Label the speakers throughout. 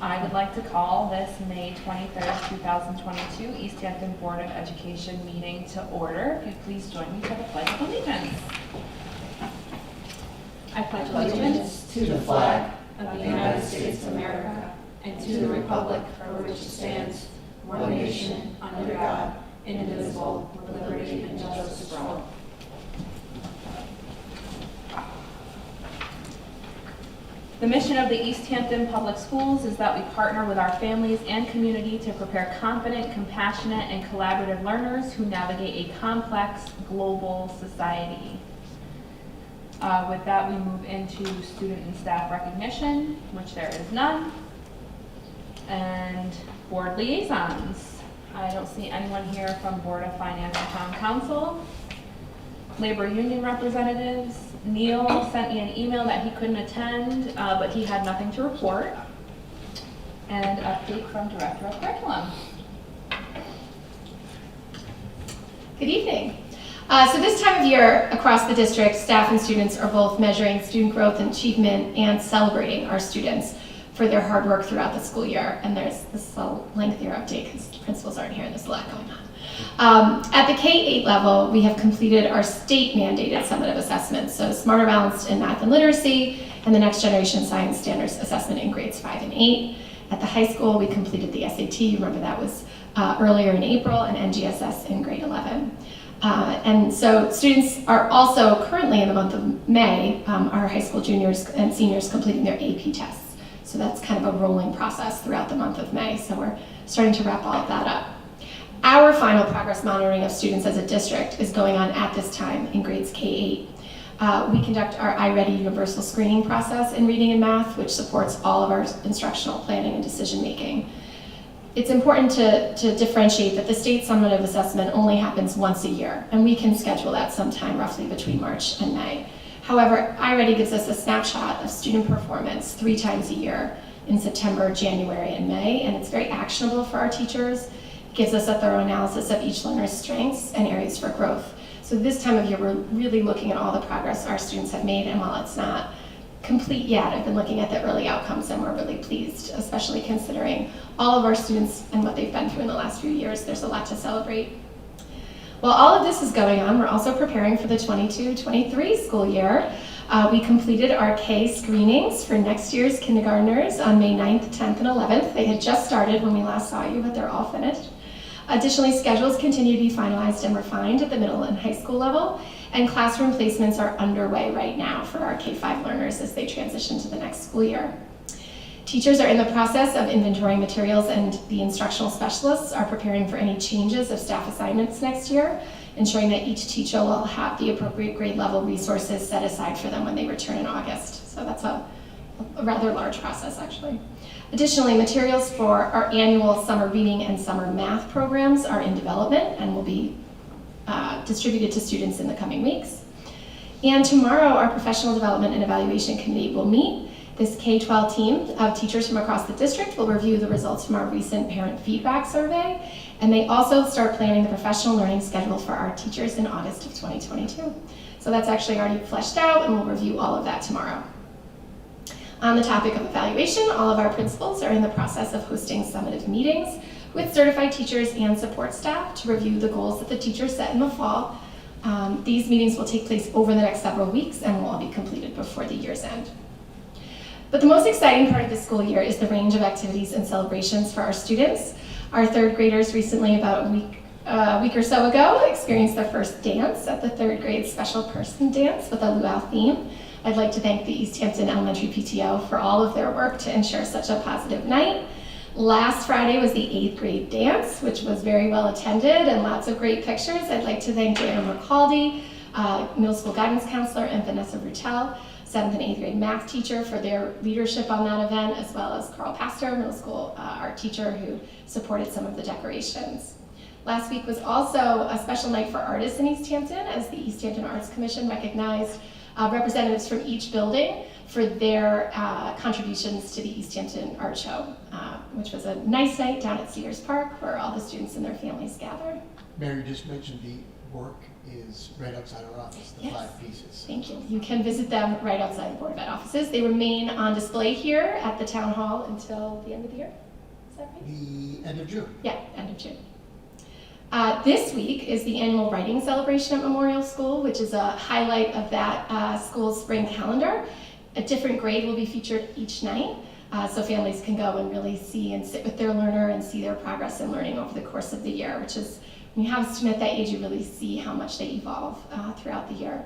Speaker 1: I would like to call this May 23rd, 2022 East Hampton Board of Education meeting to order. If you'd please join me for the Pledge of Allegiance. I pledge allegiance
Speaker 2: to the flag
Speaker 1: of
Speaker 2: of the United States of America and to the republic for which it stands, one nation, under God, indivisible, with liberty and justice for all.
Speaker 1: The mission of the East Hampton Public Schools is that we partner with our families and community to prepare confident, compassionate, and collaborative learners who navigate a complex global society. With that, we move into student and staff recognition, which there is none, and board liaisons. I don't see anyone here from Board of Finance and Town Council. Labor union representatives. Neil sent me an email that he couldn't attend, but he had nothing to report. And update from Director of Curriculum.
Speaker 3: Good evening. So this time of year across the district, staff and students are both measuring student growth and achievement and celebrating our students for their hard work throughout the school year. And there's this lengthier update because the principals aren't here and there's a lot going on. At the K-8 level, we have completed our state-mandated summative assessments, so Smarter Balanced in Math and Literacy, and the Next Generation Science Standards Assessment in grades 5 and 8. At the high school, we completed the SAT, remember that was earlier in April, and NGSS in grade 11. And so students are also currently in the month of May, our high school juniors and seniors completing their AP tests. So that's kind of a rolling process throughout the month of May, so we're starting to wrap all of that up. Our final progress monitoring of students as a district is going on at this time in grades K-8. We conduct our iReady universal screening process in reading and math, which supports all of our instructional planning and decision making. It's important to differentiate that the state summative assessment only happens once a year, and we can schedule that sometime roughly between March and May. However, iReady gives us a snapshot of student performance 3 times a year in September, January, and May, and it's very actionable for our teachers. Gives us a thorough analysis of each learner's strengths and areas for growth. So this time of year, we're really looking at all the progress our students have made, and while it's not complete yet, I've been looking at the early outcomes and we're really pleased, especially considering all of our students and what they've been through in the last few years. There's a lot to celebrate. While all of this is going on, we're also preparing for the 22-23 school year. We completed our K screenings for next year's kindergartners on May 9th, 10th, and 11th. They had just started when we last saw you, but they're all finished. Additionally, schedules continue to be finalized and refined at the middle and high school level, and classroom placements are underway right now for our K-5 learners as they transition to the next school year. Teachers are in the process of inventorying materials, and the instructional specialists are preparing for any changes of staff assignments next year, ensuring that each teacher will have the appropriate grade level resources set aside for them when they return in August. So that's a rather large process, actually. Additionally, materials for our annual summer reading and summer math programs are in development and will be distributed to students in the coming weeks. And tomorrow, our Professional Development and Evaluation Committee will meet. This K-12 team of teachers from across the district will review the results from our recent parent feedback survey, and they also start planning the professional learning schedule for our teachers in August of 2022. So that's actually already fleshed out, and we'll review all of that tomorrow. On the topic of evaluation, all of our principals are in the process of hosting summative meetings with certified teachers and support staff to review the goals that the teachers set in the fall. These meetings will take place over the next several weeks and will all be completed before the year's end. But the most exciting part of the school year is the range of activities and celebrations for our students. Our 3rd graders recently, about a week or so ago, experienced their first dance at the 3rd grade special person dance with a luau theme. I'd like to thank the East Hampton Elementary PTO for all of their work to ensure such a positive night. Last Friday was the 8th grade dance, which was very well attended and lots of great pictures. I'd like to thank Diana Mercaldi, middle school guidance counselor, and Vanessa Rutel, 7th and 8th grade math teacher, for their leadership on that event, as well as Carl Pastor, middle school art teacher, who supported some of the decorations. Last week was also a special night for artists in East Hampton, as the East Hampton Arts Commission recognized representatives from each building for their contributions to the East Hampton Art Show, which was a nice night down at Cedars Park where all the students and their families gathered.
Speaker 4: Mary just mentioned the work is right outside our office, the
Speaker 3: Yes.
Speaker 4: 5 pieces.
Speaker 3: Thank you. You can visit them right outside the Board of Ed offices. They remain on display here at the Town Hall until the end of the year. Is that right?
Speaker 4: The end of June.
Speaker 3: Yeah, end of June. This week is the annual writing celebration at Memorial School, which is a highlight of that school's spring calendar. A different grade will be featured each night, so families can go and really see and sit with their learner and see their progress in learning over the course of the year, which is, when you have a student at that age, you really see how much they evolve throughout the year.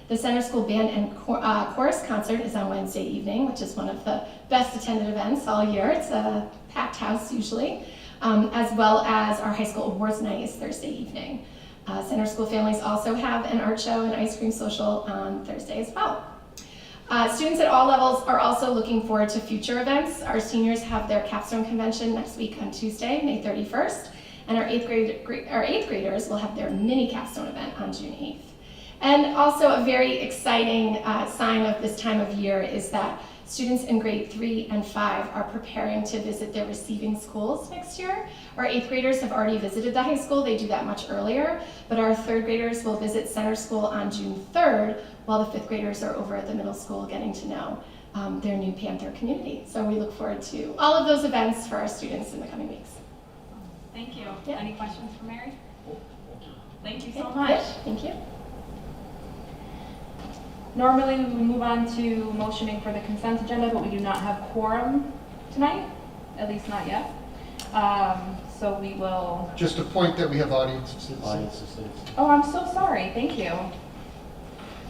Speaker 3: The Center School Band and Chorus concert is on Wednesday evening, which is one of the best attended events all year. It's a packed house usually. As well as our high school awards night is Thursday evening. Center School families also have an art show and ice cream social on Thursday as well. Students at all levels are also looking forward to future events. Our seniors have their capstone convention next week on Tuesday, May 31st, and our eighth graders will have their mini capstone event on June 8th. And also a very exciting sign of this time of year is that students in grade 3 and 5 are preparing to visit their receiving schools next year. Our 8th graders have already visited the high school. They do that much earlier, but our 3rd graders will visit Center School on June 3rd, while the 5th graders are over at the middle school getting to know their new Panther community. So we look forward to all of those events for our students in the coming weeks.
Speaker 1: Thank you.
Speaker 3: Yeah.
Speaker 1: Any questions for Mary? Thank you so
Speaker 3: Okay,
Speaker 1: much.
Speaker 3: good. Thank you.
Speaker 1: Normally, we would move on to motioning for the consent agenda, but we do not have quorum tonight, at least not yet. So we will,
Speaker 4: Just a point that we have audience of citizens.
Speaker 5: Audience of citizens.
Speaker 1: oh, I'm so sorry, thank you.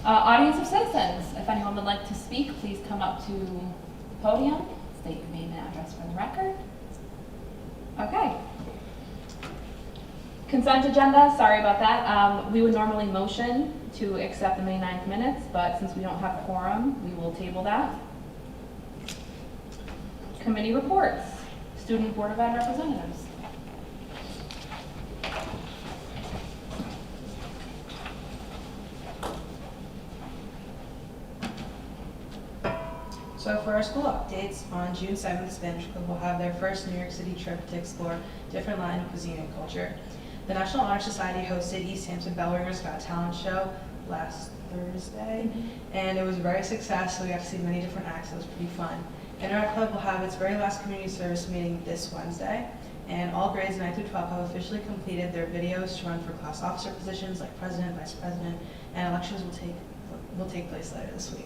Speaker 1: Audience of citizens, if anyone would like to speak, please come up to the podium, state your name and address for the record. Okay. Consent agenda, sorry about that. We would normally motion to accept the May 9th minutes, but since we don't have quorum, we will table that. Committee reports, Student Board of Ed representatives.
Speaker 6: So for our school updates, on June 7th, Spanish Club will have their first New York City trip to explore different Latin cuisine and culture. The National Honor Society hosted East Hampton Bell Ringers Got Talent show last Thursday, and it was a very successful. We got to see many different acts. It was pretty fun. And our club will have its very last community service meeting this Wednesday, and all grades 9 through 12 have officially completed their videos to run for class officer positions like president, vice president, and elections will take place later this week.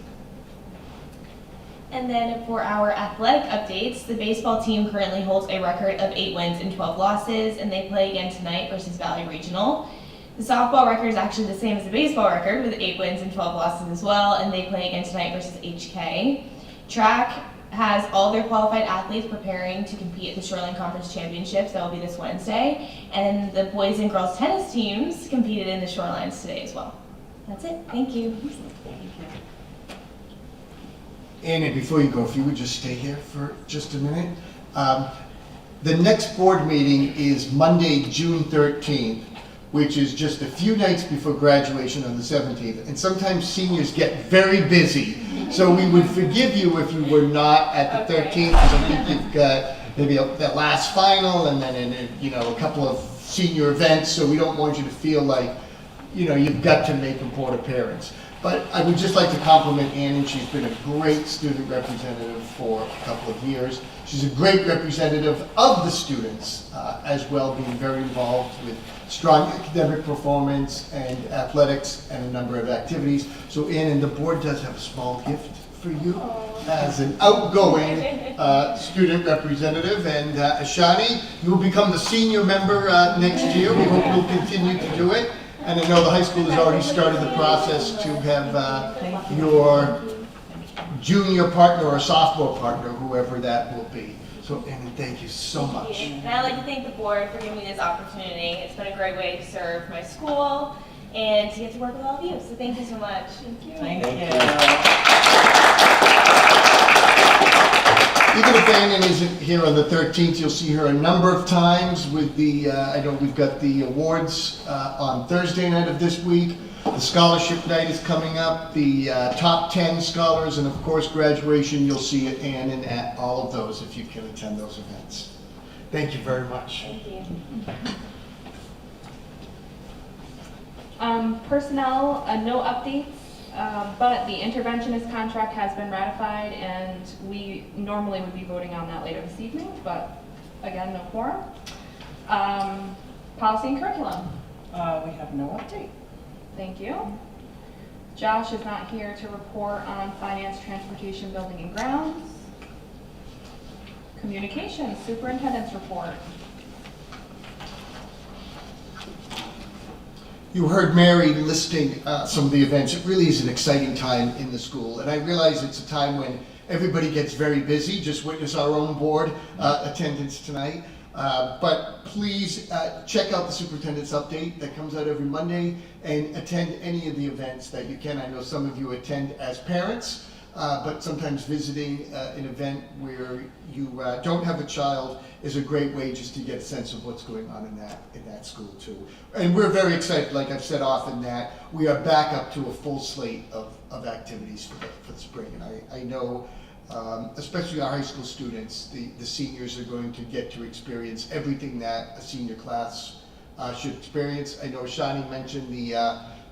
Speaker 7: And then for our athletic updates, the baseball team currently holds a record of 8 wins and 12 losses, and they play again tonight versus Valley Regional. The softball record is actually the same as the baseball record with 8 wins and 12 losses as well, and they play again tonight versus HK. Track has all their qualified athletes preparing to compete at the Shoreline Conference Championships. That will be this Wednesday. And the boys and girls tennis teams competed in the Shorelines today as well. That's it. Thank you.
Speaker 4: Annie, before you go, if you would just stay here for just a minute. The next board meeting is Monday, June 13th, which is just a few nights before graduation on the 17th. And sometimes seniors get very busy. So we would forgive you if you were not at the 13th, because I think you've got maybe that last final and then a couple of senior events. So we don't want you to feel like you've got to make a board appearance. But I would just like to compliment Annie. She's been a great student representative for a couple of years. She's a great representative of the students as well, being very involved with strong academic performance and athletics and a number of activities. So Annie, the board does have a small gift for you as an outgoing student representative. And Ashani, you will become the senior member next year. We hope you'll continue to do it. And I know the high school has already started the process to have your junior partner or sophomore partner, whoever that will be. So, Annie, thank you so much.
Speaker 7: And I'd like to thank the board for giving me this opportunity. It's been a great way to serve my school and to get to work with all of you. So thank you so much. Thank you.
Speaker 6: Thank you.
Speaker 4: Even if Annie isn't here on the 13th, you'll see her a number of times with the, I know we've got the awards on Thursday night of this week. The scholarship night is coming up, the top 10 scholars, and of course graduation. You'll see it, Ann, and at all of those if you can attend those events. Thank you very much.
Speaker 7: Thank you.
Speaker 1: Personnel, no updates, but the interventionist contract has been ratified, and we normally would be voting on that later this evening, but again, no quorum. Policy and curriculum.
Speaker 2: We have no update.
Speaker 1: Thank you. Josh is not here to report on finance, transportation, building and grounds. Communications, superintendent's report.
Speaker 4: You heard Mary listing some of the events. It really is an exciting time in the school, and I realize it's a time when everybody gets very busy. Just witness our own board attendance tonight. But please check out the superintendent's update that comes out every Monday and attend any of the events that you can. I know some of you attend as parents, but sometimes visiting an event where you don't have a child is a great way just to get a sense of what's going on in that school too. And we're very excited, like I've said often, that we are back up to a full slate of activities for the spring. And I know especially our high school students, the seniors are going to get to experience everything that a senior class should experience. I know Shani mentioned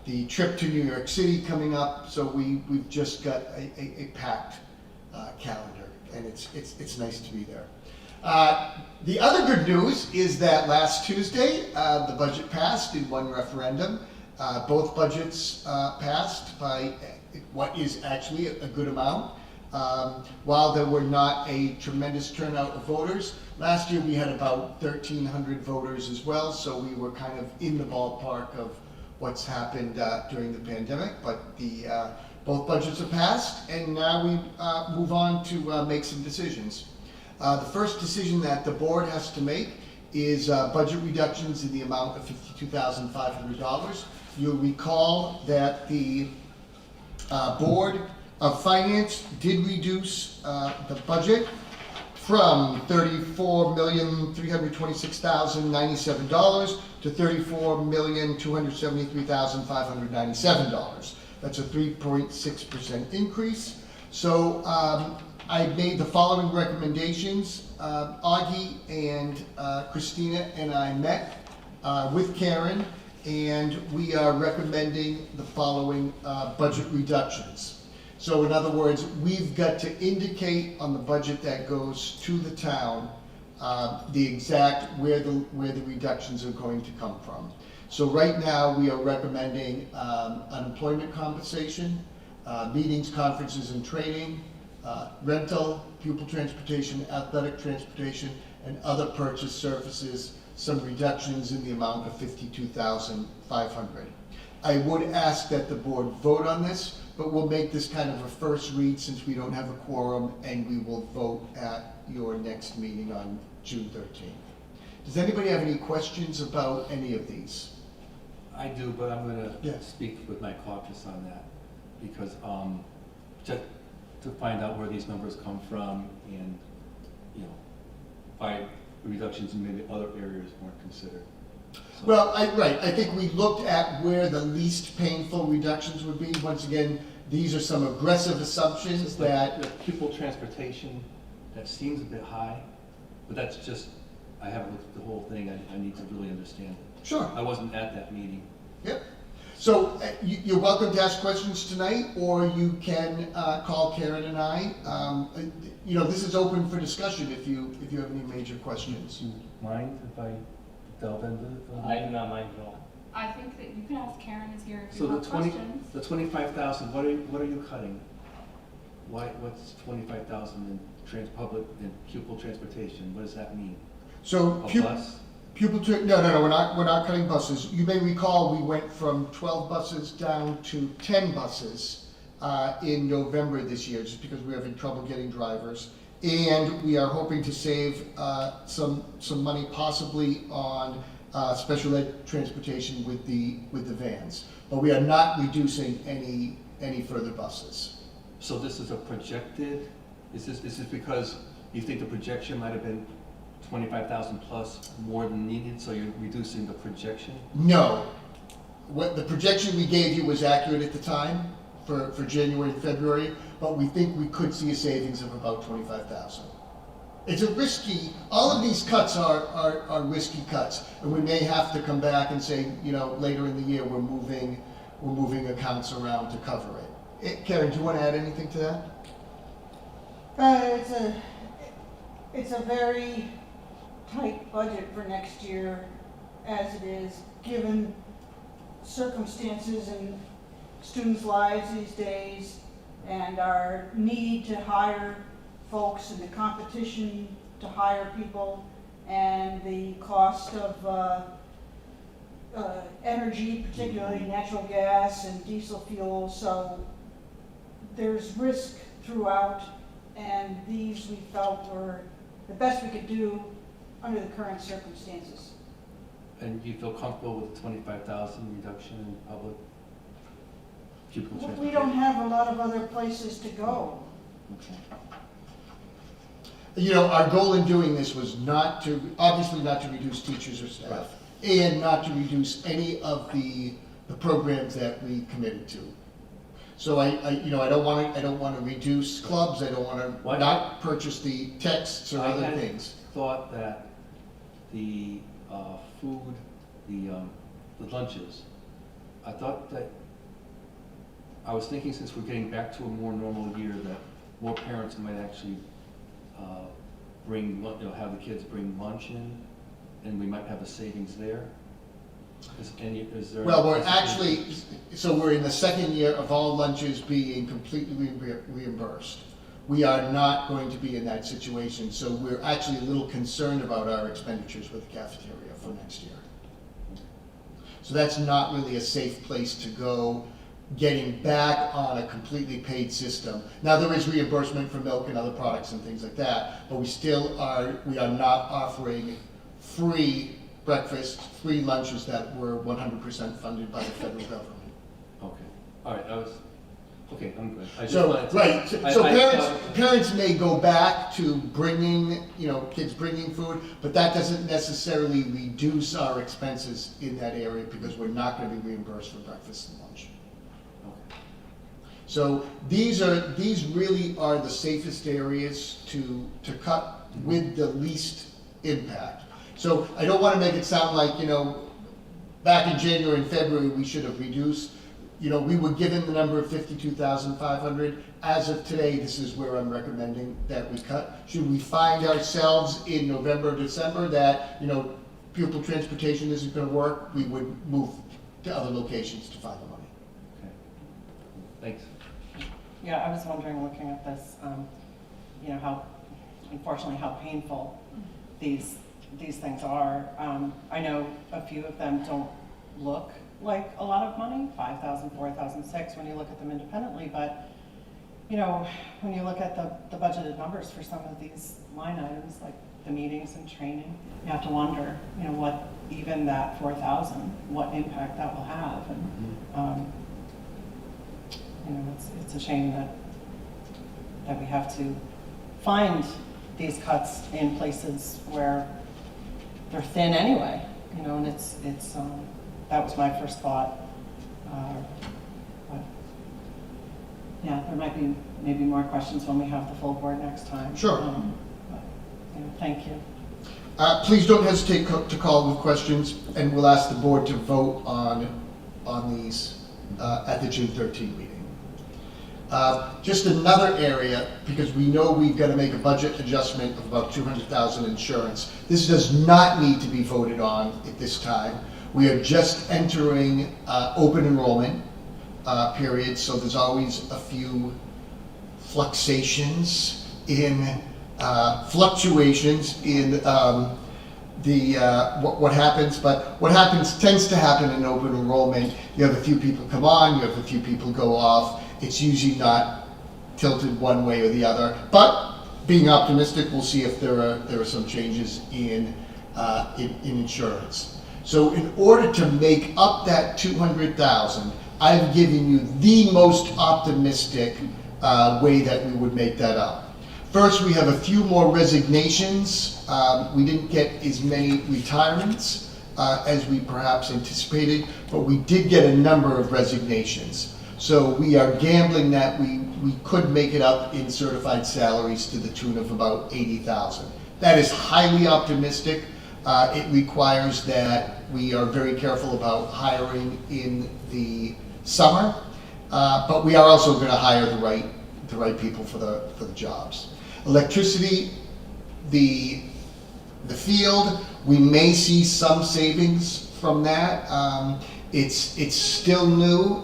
Speaker 4: the trip to New York City coming up, so we've just got a packed calendar, and it's nice to be there. The other good news is that last Tuesday, the budget passed in one referendum. Both budgets passed by what is actually a good amount. While there were not a tremendous turnout of voters, last year we had about 1,300 voters as well, so we were kind of in the ballpark of what's happened during the pandemic, but both budgets are passed, and now we move on to make some decisions. The first decision that the board has to make is budget reductions in the amount of $52,500. You'll recall that the Board of Finance did reduce the budget from $34,326,097 to $34,273,597. That's a 3.6% increase. So I made the following recommendations. Augie and Christina and I met with Karen, and we are recommending the following budget reductions. So in other words, we've got to indicate on the budget that goes to the town the exact where the reductions are going to come from. So right now we are recommending unemployment compensation, meetings, conferences and training, rental, pupil transportation, athletic transportation, and other purchase services, some reductions in the amount of $52,500. I would ask that the board vote on this, but we'll make this kind of a first read since we don't have a quorum, and we will vote at your next meeting on June 13th. Does anybody have any questions about any of these?
Speaker 5: I do, but I'm going to
Speaker 4: Yes.
Speaker 5: speak with my caucus on that, because just to find out where these numbers come from, and why reductions in maybe other areas weren't considered. So,
Speaker 4: Well, I think we looked at where the least painful reductions would be. Once again, these are some aggressive assumptions that.
Speaker 5: the pupil transportation, that seems a bit high, but that's just, I haven't looked at the whole thing. I need to really understand it.
Speaker 4: Sure.
Speaker 5: I wasn't at that meeting.
Speaker 4: Yep. So you're welcome to ask questions tonight, or you can call Karen and I. This is open for discussion if you have any major questions.
Speaker 5: Do you mind if I delve into it?
Speaker 8: I do not mind at all.
Speaker 1: I think that you can ask Karen is here if
Speaker 5: So
Speaker 1: you have questions.
Speaker 5: the 25,000, what are you cutting? What's 25,000 in public and pupil transportation? What does that mean?
Speaker 4: So
Speaker 5: A bus?
Speaker 4: no, we're not cutting buses. You may recall we went from 12 buses down to 10 buses in November this year, just because we were having trouble getting drivers. And we are hoping to save some money possibly on special ed transportation with the vans. But we are not reducing any further buses.
Speaker 5: So this is a projected, is this because you think the projection might have been 25,000 plus more than needed, so you're reducing the projection?
Speaker 4: No. What the projection we gave you was accurate at the time for January and February, but we think we could see a savings of about 25,000. It's a risky, all of these cuts are risky cuts, and we may have to come back and say, later in the year, we're moving accounts around to cover it. Karen, do you want to add anything to that?
Speaker 8: It's a very tight budget for next year as it is, given circumstances in students' lives these days and our need to hire folks and the competition to hire people and the cost of energy, particularly natural gas and diesel fuel. So there's risk throughout, and these we felt were the best we could do under the current circumstances.
Speaker 5: And you feel comfortable with the 25,000 reduction in public pupil
Speaker 8: We
Speaker 5: transportation?
Speaker 8: don't have a lot of other places to go.
Speaker 4: Our goal in doing this was obviously not to reduce teachers or staff, and not to reduce any of the programs that we committed to. So I don't want to reduce clubs. I don't want to not purchase the texts or other things.
Speaker 5: I thought that the food, the lunches, I was thinking since we're getting back to a more normal year that more parents might actually have the kids bring lunch in, and we might have a savings there. Is there?
Speaker 4: Well, we're in the second year of all lunches being completely reimbursed. We are not going to be in that situation, so we're actually a little concerned about our expenditures with the cafeteria for next year. So that's not really a safe place to go, getting back on a completely paid system. Now, there is reimbursement for milk and other products and things like that, but we are not offering free breakfast, free lunches that were 100% funded by the federal government.
Speaker 5: Okay, all right, okay, I'm good.
Speaker 4: So parents may go back to bringing, kids bringing food, but that doesn't necessarily reduce our expenses in that area because we're not going to be reimbursed for breakfast and lunch.
Speaker 5: Okay.
Speaker 4: So these really are the safest areas to cut with the least impact. So I don't want to make it sound like, back in January and February, we should have reduced. We were given the number of 52,500. As of today, this is where I'm recommending that we cut. Should we find ourselves in November, December that, pupil transportation isn't going to work, we would move to other locations to find the money.
Speaker 5: Okay. Thanks.
Speaker 9: Yeah, I was wondering, looking at this, unfortunately, how painful these things are. I know a few of them don't look like a lot of money, 5,000, 4,000, 6,000 when you look at them independently, but when you look at the budgeted numbers for some of these line items, like the meetings and training, you have to wonder, what even that 4,000, what impact that will have, and it's a shame that we have to find these cuts in places where they're thin anyway, and it's that was my first thought. But yeah, there might be maybe more questions when we have the full board next time.
Speaker 4: Sure.
Speaker 9: But, thank you.
Speaker 4: Please don't hesitate to call with questions, and we'll ask the board to vote on these at the June 13 meeting. Just another area, because we know we've got to make a budget adjustment of about $200,000 insurance. This does not need to be voted on at this time. We are just entering open enrollment period, so there's always a few fluctuations in what happens. But what tends to happen in open enrollment, you have a few people come on, you have a few people go off. It's usually not tilted one way or the other, but being optimistic, we'll see if there are some changes in insurance. So in order to make up that $200,000, I've given you the most optimistic way that we would make that up. First, we have a few more resignations. We didn't get as many retirements as we perhaps anticipated, but we did get a number of resignations. So we are gambling that we we could make it up in certified salaries to the tune of about 80,000. That is highly optimistic. It requires that we are very careful about hiring in the summer, but we are also going to hire the right people for the jobs. Electricity, the field, we may see some savings from that. It's still new.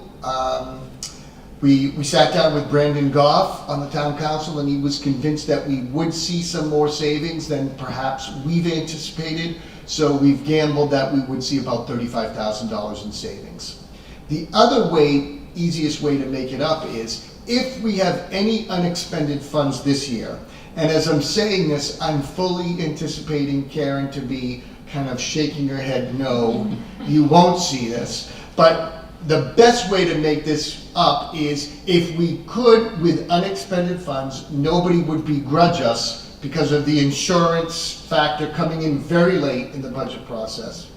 Speaker 4: We sat down with Brandon Goff on the town council, and he was convinced that we would see some more savings than perhaps we've anticipated. So we've gambled that we would see about $35,000 in savings. The other way, easiest way to make it up is if we have any unexpended funds this year, and as I'm saying this, I'm fully anticipating Karen to be kind of shaking her head, no, you won't see this. But the best way to make this up is if we could, with unexpended funds, nobody would begrudge us because of the insurance factor coming in very late in the budget process.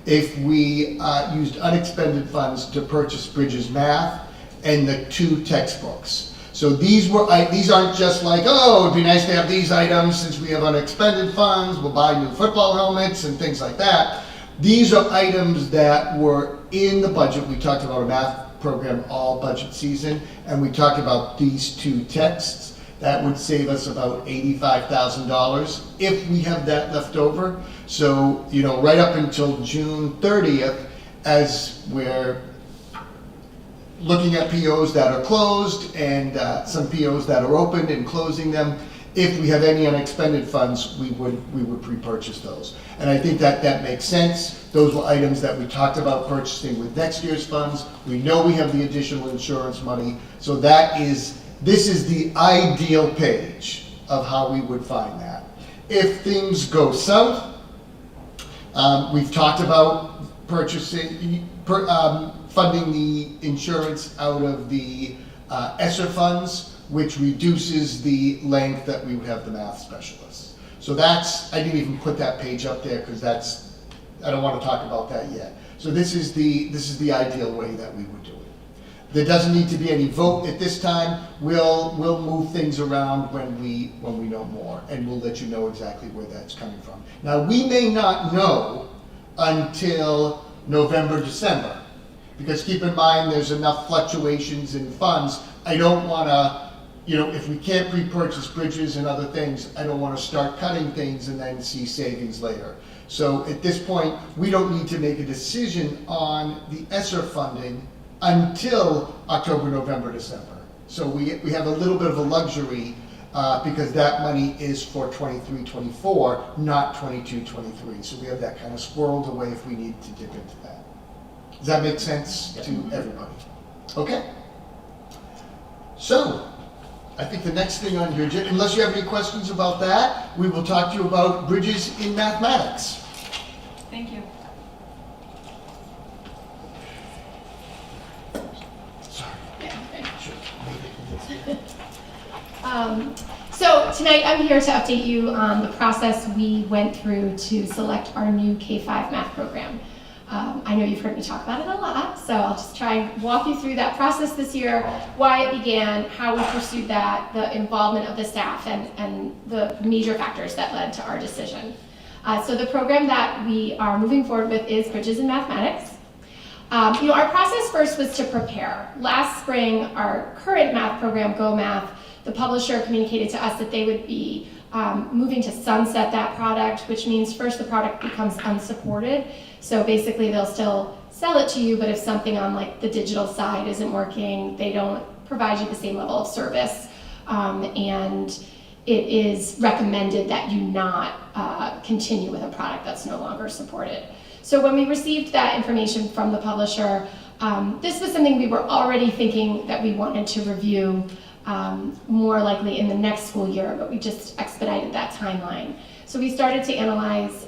Speaker 4: If we used unexpended funds to purchase Bridges Math and the 2 textbooks. So these aren't just like, oh, it'd be nice to have these items since we have unexpended funds, we'll buy new football helmets and things like that. These are items that were in the budget. We talked about a math program all budget season, and we talked about these 2 texts. That would save us about $85,000 if we have that left over. So, right up until June 30th, as we're looking at POs that are closed and some POs that are open and closing them, if we have any unexpended funds, we would pre-purchase those. And I think that makes sense. Those were items that we talked about purchasing with next year's funds. We know we have the additional insurance money. So this is the ideal page of how we would find that. If things go south, we've talked about funding the insurance out of the ESSER funds, which reduces the length that we would have the math specialists. So I didn't even put that page up there because I don't want to talk about that yet. So this is the ideal way that we would do it. There doesn't need to be any vote at this time. We'll move things around when we know more, and we'll let you know exactly where that's coming from. Now, we may not know until November, December, because keep in mind there's enough fluctuations in funds. I don't want to, if we can't pre-purchase bridges and other things, I don't want to start cutting things and then see savings later. So at this point, we don't need to make a decision on the ESSER funding until October, November, December. So we have a little bit of a luxury because that money is for 23-24, not 22-23. So we have that kind of squirreled away if we need to dip into that. Does that make sense to everybody? Okay. So I think the next thing on your agenda, unless you have any questions about that, we will talk to you about bridges in mathematics.
Speaker 1: Thank you.
Speaker 3: So tonight I'm here to update you on the process we went through to select our new K-5 math program. I know you've heard me talk about it a lot, so I'll just try and walk you through that process this year, why it began, how we pursued that, the involvement of the staff, and the major factors that led to our decision. So the program that we are moving forward with is Bridges in Mathematics. Our process first was to prepare. Last spring, our current math program, Go Math, the publisher communicated to us that they would be moving to sunset that product, which means first the product becomes unsupported. So basically they'll still sell it to you, but if something on like the digital side isn't working, they don't provide you the same level of service. And it is recommended that you not continue with a product that's no longer supported. So when we received that information from the publisher, this was something we were already thinking that we wanted to review more likely in the next school year, but we just expedited that timeline. So we started to analyze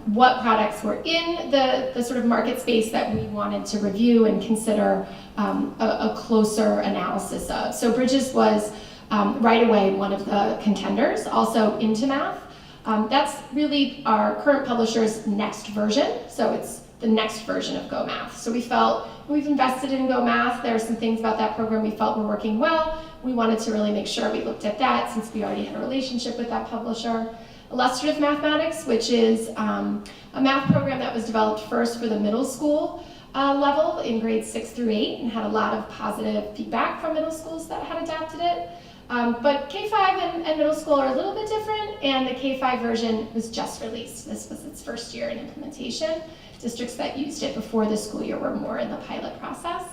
Speaker 3: what products were in the sort of market space that we wanted to review and consider a closer analysis of. So Bridges was right away one of the contenders, also Into Math. That's really our current publisher's next version, so it's the next version of Go Math. So we felt we've invested in Go Math. There are some things about that program we felt were working well. We wanted to really make sure we looked at that since we already had a relationship with that publisher. Illustrative Mathematics, which is a math program that was developed first for the middle school level in grades 6 through 8 and had a lot of positive feedback from middle schools that had adapted it. But K-5 and middle school are a little bit different, and the K-5 version was just released. This was its first year in implementation. Districts that used it before the school year were more in the pilot process.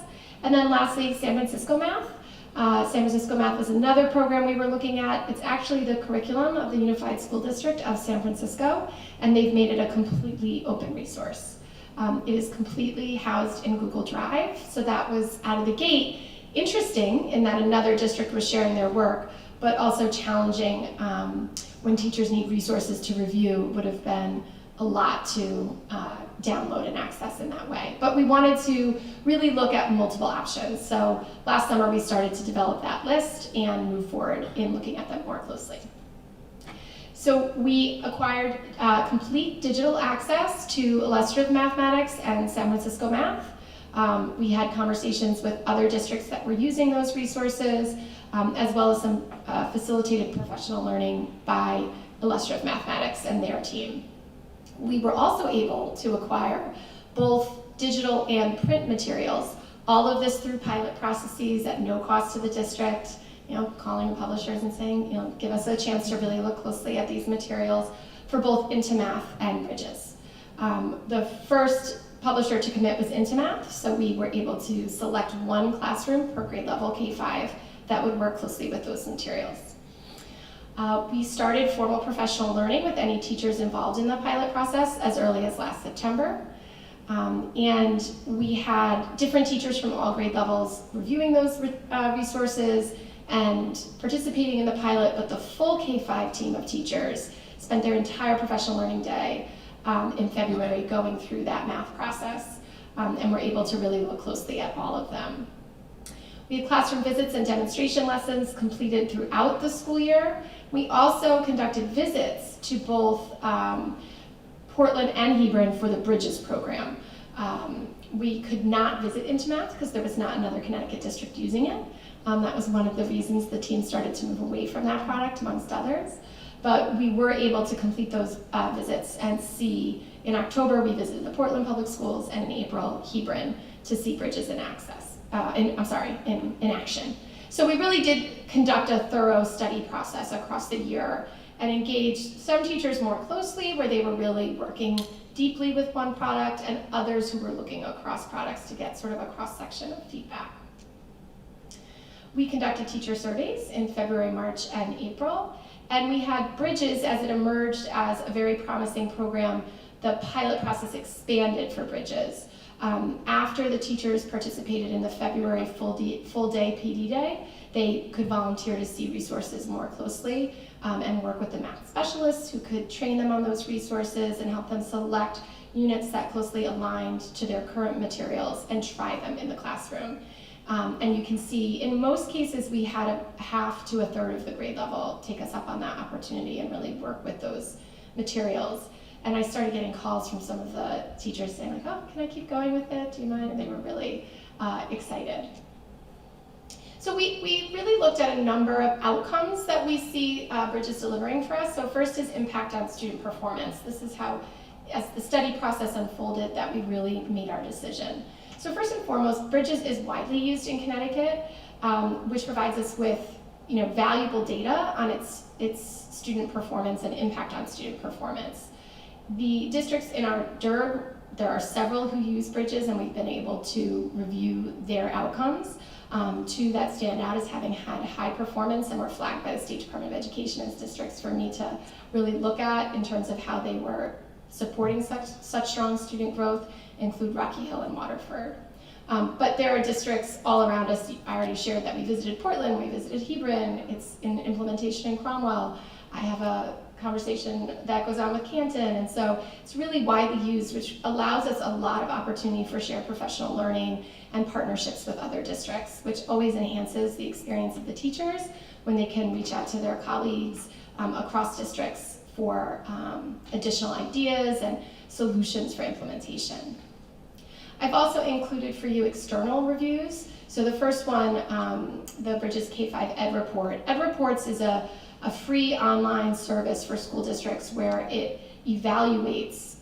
Speaker 3: And then lastly, San Francisco Math. San Francisco Math was another program we were looking at. It's actually the curriculum of the Unified School District of San Francisco, and they've made it a completely open resource. It is completely housed in Google Drive, so that was out of the gate interesting in that another district was sharing their work, but also challenging when teachers need resources to review. Would have been a lot to download and access in that way. But we wanted to really look at multiple options. So last summer we started to develop that list and move forward in looking at them more closely. So we acquired complete digital access to Illustrative Mathematics and San Francisco Math. We had conversations with other districts that were using those resources, as well as some facilitated professional learning by Illustrative Mathematics and their team. We were also able to acquire both digital and print materials, all of this through pilot processes at no cost to the district, calling publishers and saying, give us a chance to really look closely at these materials for both IntoMath and Bridges. The first publisher to commit was IntoMath, so we were able to select one classroom per grade level K-5 that would work closely with those materials. We started formal professional learning with any teachers involved in the pilot process as early as last September. And we had different teachers from all grade levels reviewing those resources and participating in the pilot, but the full K-5 team of teachers spent their entire professional learning day in February going through that math process, and were able to really look closely at all of them. We had classroom visits and demonstration lessons completed throughout the school year. We also conducted visits to both Portland and Hebron for the Bridges program. We could not visit IntoMath because there was not another Connecticut district using it. That was one of the reasons the team started to move away from that product, amongst others. But we were able to complete those visits and see, in October we visited the Portland Public Schools, and in April, Hebron, to see Bridges in action. So we really did conduct a thorough study process across the year and engaged some teachers more closely where they were really working deeply with one product, and others who were looking across products to get sort of a cross-section of feedback. We conducted teacher surveys in February, March, and April, and we had Bridges as it emerged as a very promising program. The pilot process expanded for Bridges. After the teachers participated in the February full day PD day, they could volunteer to see resources more closely and work with the math specialists who could train them on those resources and help them select units that closely aligned to their current materials and try them in the classroom. And you can see in most cases we had a half to a third of the grade level take us up on that opportunity and really work with those materials. And I started getting calls from some of the teachers saying like, oh, can I keep going with it? Do you mind? And they were really excited. So we really looked at a number of outcomes that we see Bridges delivering for us. So first is impact on student performance. This is how, as the study process unfolded, that we really made our decision. So first and foremost, Bridges is widely used in Connecticut, which provides us with valuable data on its student performance and impact on student performance. The districts in our DERB, there are several who use Bridges, and we've been able to review their outcomes. Two that stand out as having had high performance and were flagged by the State Department of Education as districts for me to really look at in terms of how they were supporting such strong student growth include Rocky Hill and Waterford. But there are districts all around us. I already shared that we visited Portland, we visited Hebron, it's in implementation in Cromwell. I have a conversation that goes on with Hampton, and so it's really widely used, which allows us a lot of opportunity for shared professional learning and partnerships with other districts, which always enhances the experience of the teachers when they can reach out to their colleagues across districts for additional ideas and solutions for implementation. I've also included for you external reviews. So the first one, the Bridges K-5 Ed Report. Ed Reports is a free online service for school districts where it evaluates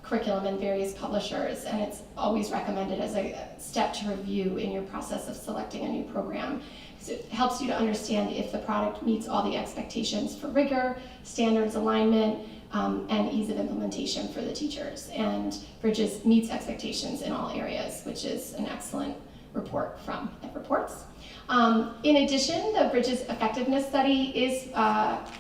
Speaker 3: curriculum in various publishers, and it's always recommended as a step to review in your process of selecting a new program. So it helps you to understand if the product meets all the expectations for rigor, standards alignment, and ease of implementation for the teachers. And Bridges meets expectations in all areas, which is an excellent report from Ed Reports. In addition, the Bridges Effectiveness Study is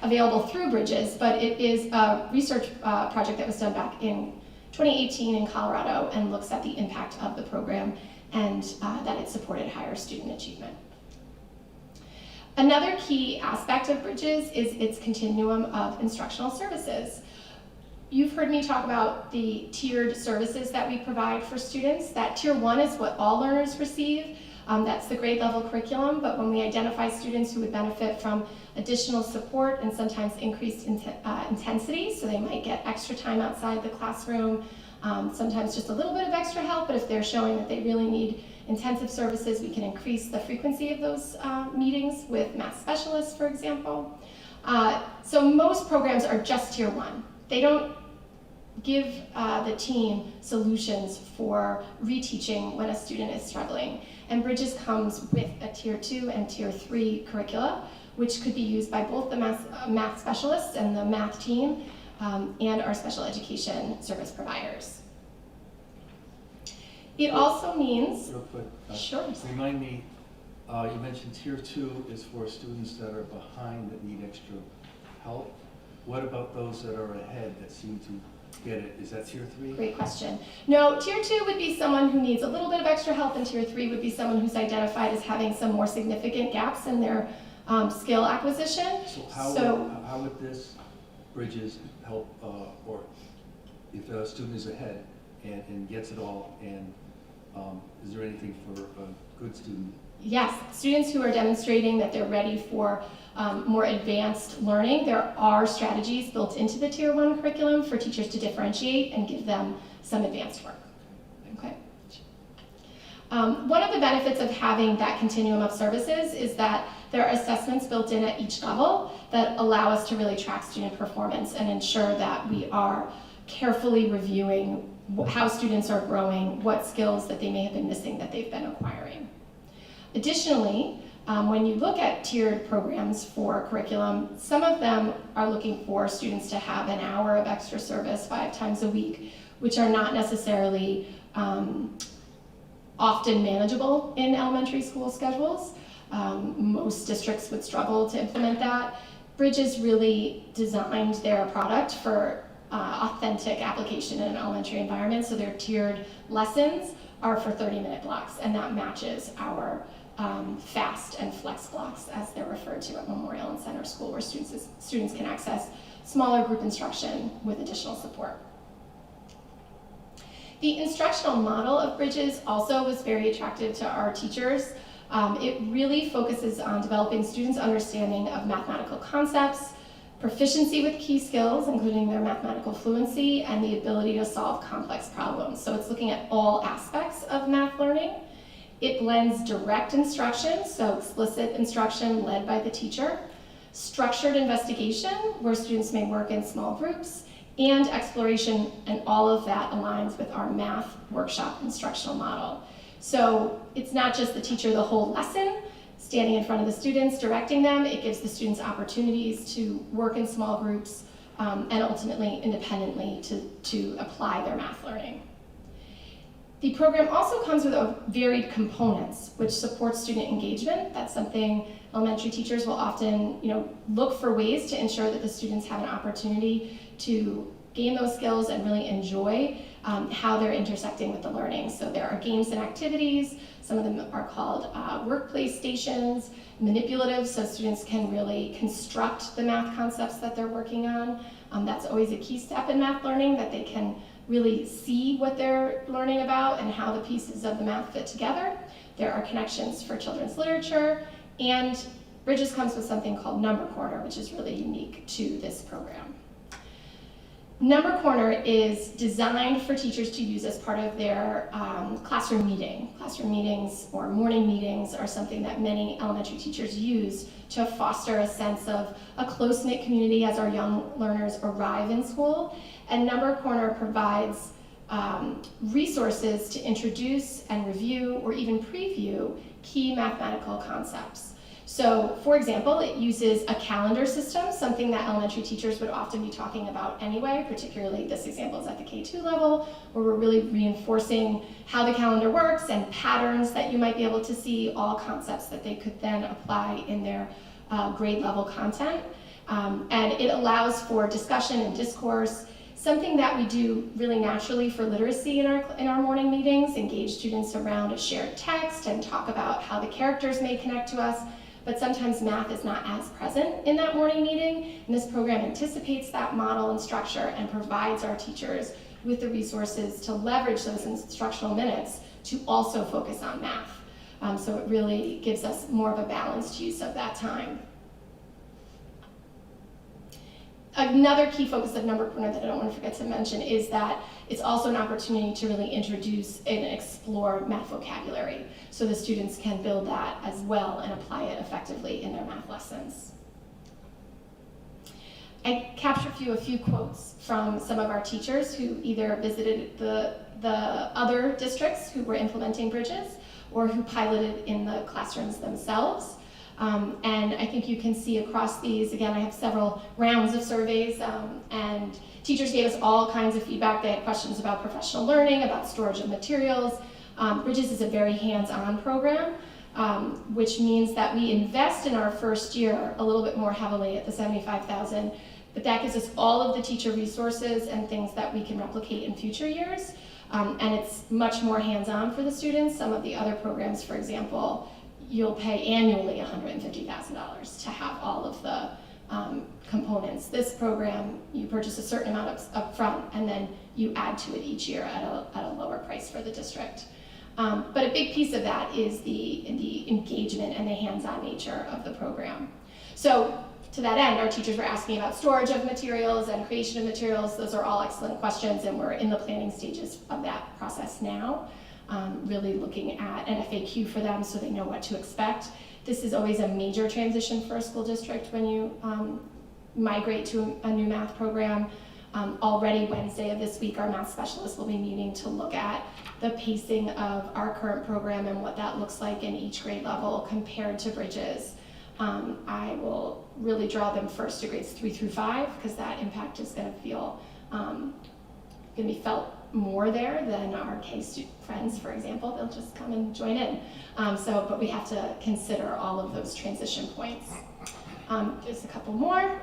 Speaker 3: available through Bridges, but it is a research project that was done back in 2018 in Colorado and looks at the impact of the program and that it supported higher student achievement. Another key aspect of Bridges is its continuum of instructional services. You've heard me talk about the tiered services that we provide for students. That tier 1 is what all learners receive. That's the grade level curriculum, but when we identify students who would benefit from additional support and sometimes increased intensity, so they might get extra time outside the classroom, sometimes just a little bit of extra help, but if they're showing that they really need intensive services, we can increase the frequency of those meetings with math specialists, for example. So most programs are just tier 1. They don't give the team solutions for reteaching when a student is struggling. And Bridges comes with a tier 2 and tier 3 curricula, which could be used by both the math specialists and the math team and our special education service providers. It also means,
Speaker 5: Real quick,
Speaker 3: sure.
Speaker 5: remind me, you mentioned tier 2 is for students that are behind that need extra help. What about those that are ahead that seem to get it? Is that tier 3?
Speaker 3: Great question. No, tier 2 would be someone who needs a little bit of extra help, and tier 3 would be someone who's identified as having some more significant gaps in their skill acquisition.
Speaker 5: So how would this Bridges help, or if a student is ahead and gets it all, and is there anything for a good student?
Speaker 3: Yes, students who are demonstrating that they're ready for more advanced learning, there are strategies built into the tier 1 curriculum for teachers to differentiate and give them some advanced work. Okay. One of the benefits of having that continuum of services is that there are assessments built in at each level that allow us to really track student performance and ensure that we are carefully reviewing how students are growing, what skills that they may have been missing that they've been acquiring. Additionally, when you look at tiered programs for curriculum, some of them are looking for students to have an hour of extra service 5 times a week, which are not necessarily often manageable in elementary school schedules. Most districts would struggle to implement that. Bridges really designed their product for authentic application in an elementary environment, so their tiered lessons are for 30-minute blocks, and that matches our fast and flex blocks, as they're referred to at Memorial and Center School, where students can access smaller group instruction with additional support. The instructional model of Bridges also was very attractive to our teachers. It really focuses on developing students' understanding of mathematical concepts, proficiency with key skills, including their mathematical fluency, and the ability to solve complex problems. So it's looking at all aspects of math learning. It blends direct instruction, so explicit instruction led by the teacher, structured investigation, where students may work in small groups, and exploration, and all of that aligns with our math workshop instructional model. So it's not just the teacher the whole lesson, standing in front of the students, directing them. It gives the students opportunities to work in small groups and ultimately independently to apply their math learning. The program also comes with varied components, which support student engagement. That's something elementary teachers will often, look for ways to ensure that the students have an opportunity to gain those skills and really enjoy how they're intersecting with the learning. So there are games and activities. Some of them are called workplace stations, manipulative, so students can really construct the math concepts that they're working on. That's always a key step in math learning, that they can really see what they're learning about and how the pieces of the math fit together. There are connections for children's literature, and Bridges comes with something called Number Corner, which is really unique to this program. Number Corner is designed for teachers to use as part of their classroom meeting. Classroom meetings or morning meetings are something that many elementary teachers use to foster a sense of a close-knit community as our young learners arrive in school. And Number Corner provides resources to introduce and review or even preview key mathematical concepts. So, for example, it uses a calendar system, something that elementary teachers would often be talking about anyway, particularly this example is at the K2 level, where we're really reinforcing how the calendar works and patterns that you might be able to see, all concepts that they could then apply in their grade level content. And it allows for discussion and discourse, something that we do really naturally for literacy in our morning meetings, engage students around a shared text and talk about how the characters may connect to us. But sometimes math is not as present in that morning meeting, and this program anticipates that model and structure and provides our teachers with the resources to leverage those instructional minutes to also focus on math. So it really gives us more of a balanced use of that time. Another key focus of Number Corner that I don't want to forget to mention is that it's also an opportunity to really introduce and explore math vocabulary, so the students can build that as well and apply it effectively in their math lessons. I captured a few quotes from some of our teachers who either visited the other districts who were implementing Bridges or who piloted in the classrooms themselves. And I think you can see across these, again, I have several rounds of surveys, and teachers gave us all kinds of feedback. They had questions about professional learning, about storage of materials. Bridges is a very hands-on program, which means that we invest in our first year a little bit more heavily at the $75,000, but that gives us all of the teacher resources and things that we can replicate in future years. And it's much more hands-on for the students. Some of the other programs, for example, you'll pay annually $150,000 to have all of the components. This program, you purchase a certain amount up front, and then you add to it each year at a lower price for the district. But a big piece of that is the engagement and the hands-on nature of the program. So to that end, our teachers were asking about storage of materials and creation of materials. Those are all excellent questions, and we're in the planning stages of that process now. Really looking at an FAQ for them so they know what to expect. This is always a major transition for a school district when you migrate to a new math program. Already Wednesday of this week, our math specialists will be meeting to look at the pacing of our current program and what that looks like in each grade level compared to Bridges. I will really draw them first to grades 3 through 5 because that impact is going to be felt more there than our K friends, for example. They'll just come and join in. But we have to consider all of those transition points. There's a couple more.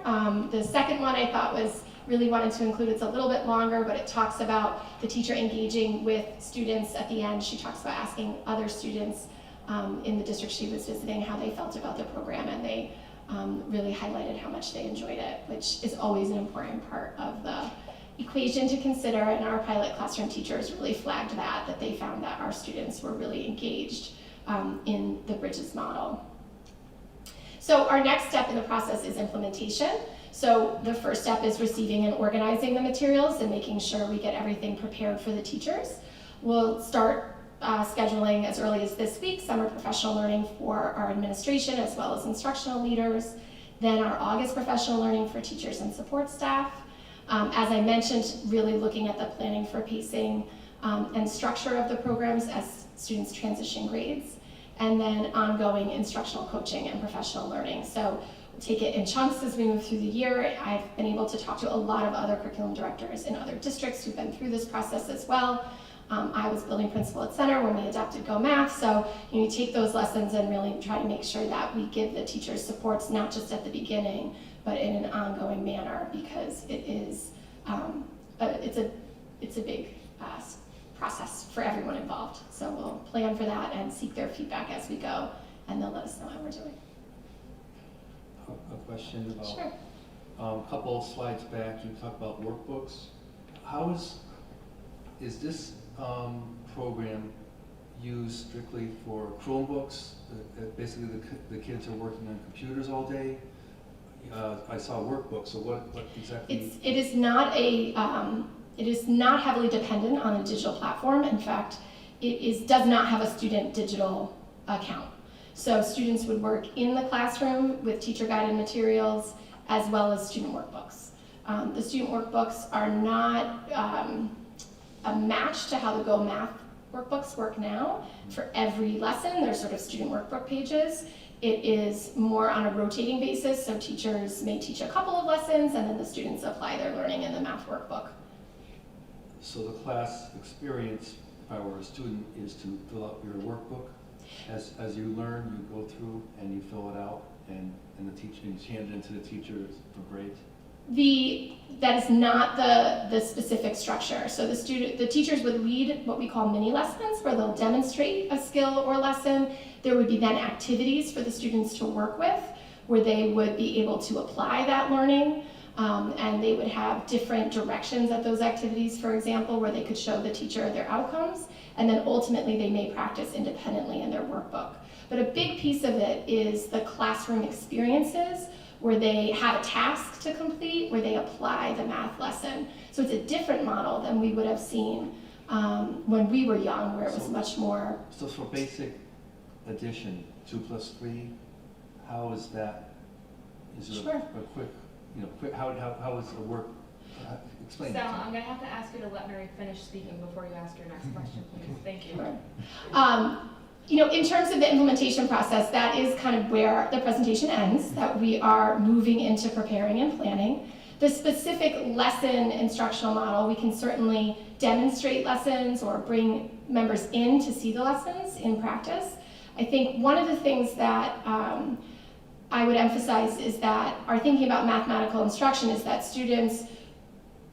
Speaker 3: The second one I thought was really wanted to include, it's a little bit longer, but it talks about the teacher engaging with students at the end. She talks about asking other students in the district she was visiting how they felt about the program, and they really highlighted how much they enjoyed it, which is always an important part of the equation to consider, and our pilot classroom teachers really flagged that they found that our students were really engaged in the Bridges model. So our next step in the process is implementation. So the first step is receiving and organizing the materials and making sure we get everything prepared for the teachers. We'll start scheduling as early as this week, summer professional learning for our administration as well as instructional leaders, then our August professional learning for teachers and support staff. As I mentioned, really looking at the planning for pacing and structure of the programs as students transition grades, and then ongoing instructional coaching and professional learning. So we'll take it in chunks as we move through the year. I've been able to talk to a lot of other curriculum directors in other districts who've been through this process as well. I was building principal at Center when we adopted Go Math, so you take those lessons and really try to make sure that we give the teachers supports not just at the beginning, but in an ongoing manner, because it is it's a big process for everyone involved. So we'll plan for that and seek their feedback as we go, and they'll let us know how we're doing.
Speaker 5: A question about,
Speaker 3: Sure.
Speaker 5: A couple of slides back, you talked about workbooks. How is this program used strictly for Chromebooks? Basically the kids are working on computers all day. I saw a workbook, so what exactly?
Speaker 3: It is not heavily dependent on a digital platform. In fact, does not have a student digital account. So students would work in the classroom with teacher guided materials as well as student workbooks. The student workbooks are not a match to how the Go Math workbooks work now. For every lesson, there's sort of student workbook pages. It is more on a rotating basis, so teachers may teach a couple of lessons and then the students apply their learning in the math workbook.
Speaker 5: So the class experience, if I were a student, is to fill out your workbook. As you learn, you go through and you fill it out, and the teacher, and you hand it into the teachers for grades.
Speaker 3: That is not the specific structure. So the teachers would lead what we call mini lessons, where they'll demonstrate a skill or lesson. There would be then activities for the students to work with, where they would be able to apply that learning, and they would have different directions at those activities, for example, where they could show the teacher their outcomes, and then ultimately they may practice independently in their workbook. But a big piece of it is the classroom experiences, where they have a task to complete, where they apply the math lesson. So it's a different model than we would have seen when we were young, where it was much more.
Speaker 5: So for basic addition, 2 plus 3, how is that? Is it
Speaker 3: Sure.
Speaker 5: a quick, how is the work? Explain.
Speaker 1: Sal, I'm gonna have to ask you to let Mary finish speaking before you ask your next question, please. Thank you.
Speaker 3: In terms of the implementation process, that is kind of where the presentation ends, that we are moving into preparing and planning. The specific lesson instructional model, we can certainly demonstrate lessons or bring members in to see the lessons in practice. I think one of the things that I would emphasize is that our thinking about mathematical instruction is that students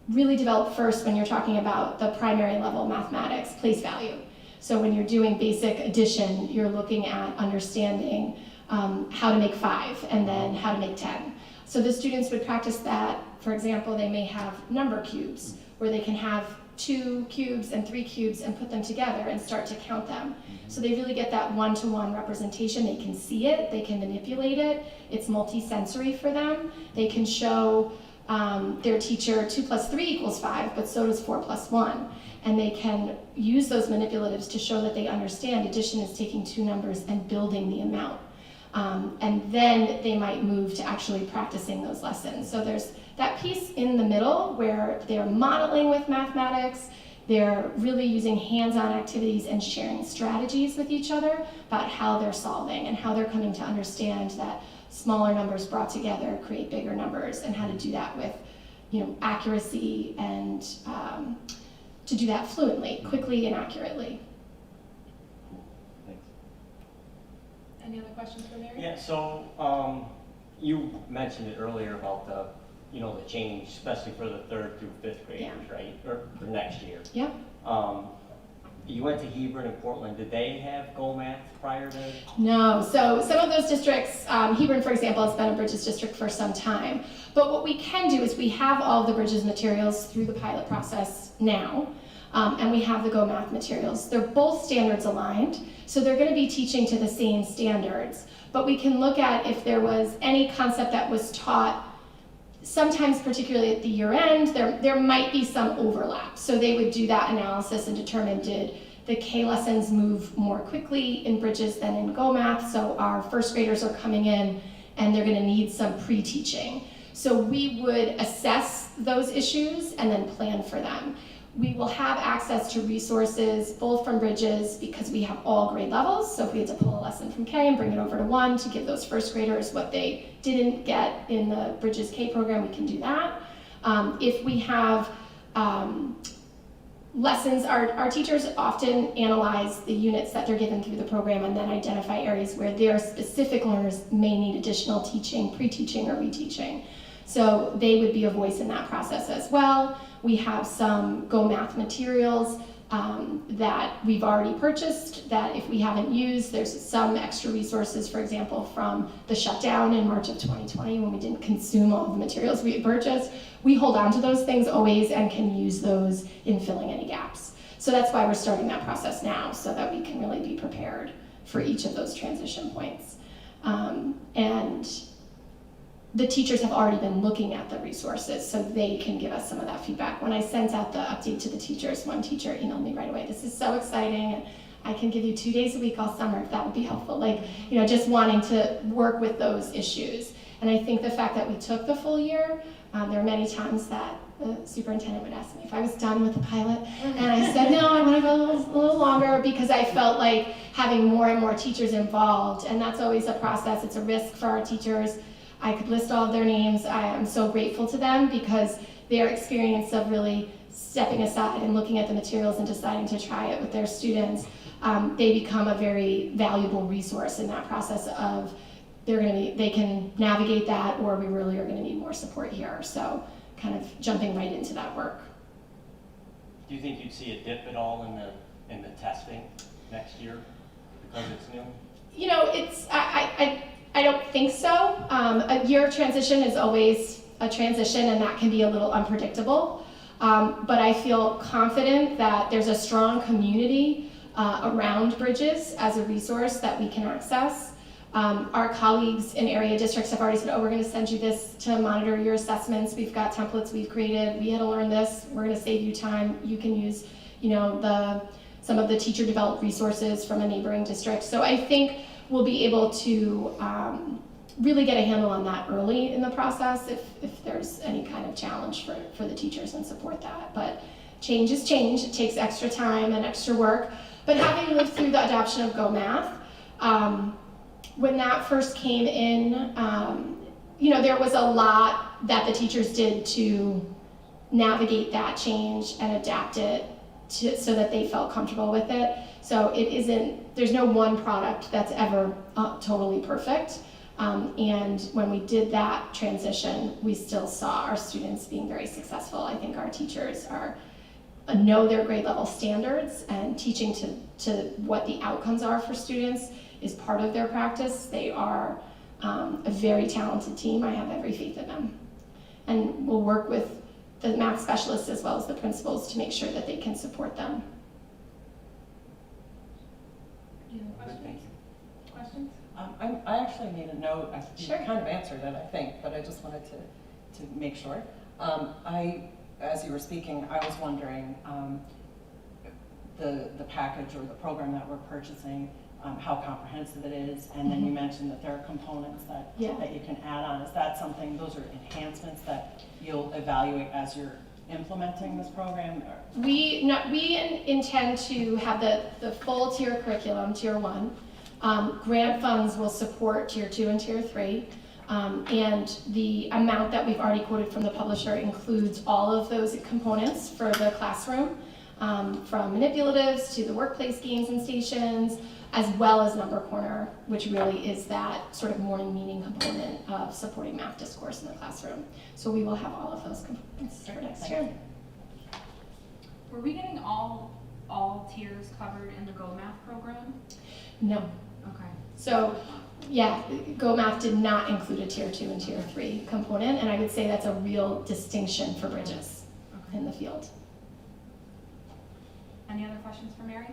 Speaker 3: really develop first when you're talking about the primary level mathematics, place value. So when you're doing basic addition, you're looking at understanding how to make 5 and then how to make 10. So the students would practice that. For example, they may have number cubes where they can have 2 cubes and 3 cubes and put them together and start to count them. So they really get that one-to-one representation. They can see it, they can manipulate it. It's multi-sensory for them. They can show their teacher 2 plus 3 equals 5, but so does 4 plus 1. And they can use those manipulatives to show that they understand addition is taking 2 numbers and building the amount. And then they might move to actually practicing those lessons. So there's that piece in the middle where they're modeling with mathematics, they're really using hands-on activities and sharing strategies with each other about how they're solving and how they're coming to understand that smaller numbers brought together create bigger numbers, and how to do that with accuracy and to do that fluently, quickly and accurately.
Speaker 5: Thanks.
Speaker 1: Any other questions for Mary?
Speaker 10: Yeah, so you mentioned it earlier about the change, especially for the 3rd through 5th graders,
Speaker 3: Yeah.
Speaker 10: right? Or for next year.
Speaker 3: Yep.
Speaker 10: You went to Hebron and Portland. Did they have Go Math prior to?
Speaker 3: No, so some of those districts, Hebron, for example, has been a Bridges district for some time. But what we can do is we have all of the Bridges materials through the pilot process now, and we have the Go Math materials. They're both standards aligned, so they're going to be teaching to the same standards. But we can look at if there was any concept that was taught, sometimes particularly at the year end, there might be some overlap. So they would do that analysis and determine, did the K lessons move more quickly in Bridges than in Go Math? So our first graders are coming in and they're going to need some pre-teaching. So we would assess those issues and then plan for them. We will have access to resources both from Bridges, because we have all grade levels. So if we had to pull a lesson from K and bring it over to 1 to give those first graders what they didn't get in the Bridges K program, we can do that. If we have lessons, our teachers often analyze the units that they're given through the program and then identify areas where their specific learners may need additional teaching, pre-teaching, or reteaching. So they would be a voice in that process as well. We have some Go Math materials that we've already purchased that if we haven't used, there's some extra resources, for example, from the shutdown in March of 2020 when we didn't consume all of the materials we had purchased. We hold on to those things always and can use those in filling any gaps. So that's why we're starting that process now, so that we can really be prepared for each of those transition points. And the teachers have already been looking at the resources, so they can give us some of that feedback. When I sent out the update to the teachers, one teacher emailed me right away, "This is so exciting, and I can give you 2 days a week all summer if that would be helpful." Like, you know, just wanting to work with those issues. And I think the fact that we took the full year, there are many times that the superintendent would ask me if I was done with the pilot, and I said, no, I want to go a little longer, because I felt like having more and more teachers involved, and that's always a process, it's a risk for our teachers. I could list all of their names. I am so grateful to them, because their experience of really stepping aside and looking at the materials and deciding to try it with their students, they become a very valuable resource in that process of they can navigate that, or we really are going to need more support here. So kind of jumping right into that work.
Speaker 10: Do you think you'd see a dip at all in the testing next year because it's new?
Speaker 3: You know, I don't think so. A year transition is always a transition, and that can be a little unpredictable. But I feel confident that there's a strong community around Bridges as a resource that we can access. Our colleagues in area districts have already said, oh, we're going to send you this to monitor your assessments. We've got templates we've created. We had to learn this. We're going to save you time. You can use, you know, some of the teacher developed resources from a neighboring district. So I think we'll be able to really get a handle on that early in the process if there's any kind of challenge for the teachers, and support that. But change is change. It takes extra time and extra work. But having lived through the adoption of Go Math, when that first came in, you know, there was a lot that the teachers did to navigate that change and adapt it so that they felt comfortable with it. So there's no one product that's ever totally perfect. And when we did that transition, we still saw our students being very successful. I think our teachers know their grade level standards, and teaching to what the outcomes are for students is part of their practice. They are a very talented team. I have every faith in them. And we'll work with the math specialists as well as the principals to make sure that they can support them.
Speaker 1: Do you have questions? Questions?
Speaker 9: I actually need a note. You
Speaker 3: Sure.
Speaker 9: kind of answered it, I think, but I just wanted to make sure. As you were speaking, I was wondering the package or the program that we're purchasing, how comprehensive it is, and then you mentioned that there are components that you can add on. Is that something, those are enhancements that you'll evaluate as you're implementing this program? Or?
Speaker 3: We intend to have the full tier curriculum, tier 1. Grant funds will support tier 2 and tier 3. And the amount that we've already quoted from the publisher includes all of those components for the classroom, from manipulatives to the workplace games and stations, as well as Number Corner, which really is that sort of morning meeting component of supporting math discourse in the classroom. So we will have all of those components for next year.
Speaker 1: Were we getting all tiers covered in the Go Math program?
Speaker 3: No.
Speaker 1: Okay.
Speaker 3: So, yeah, Go Math did not include a tier 2 and tier 3 component, and I would say that's a real distinction for Bridges in the field.
Speaker 1: Any other questions for Mary?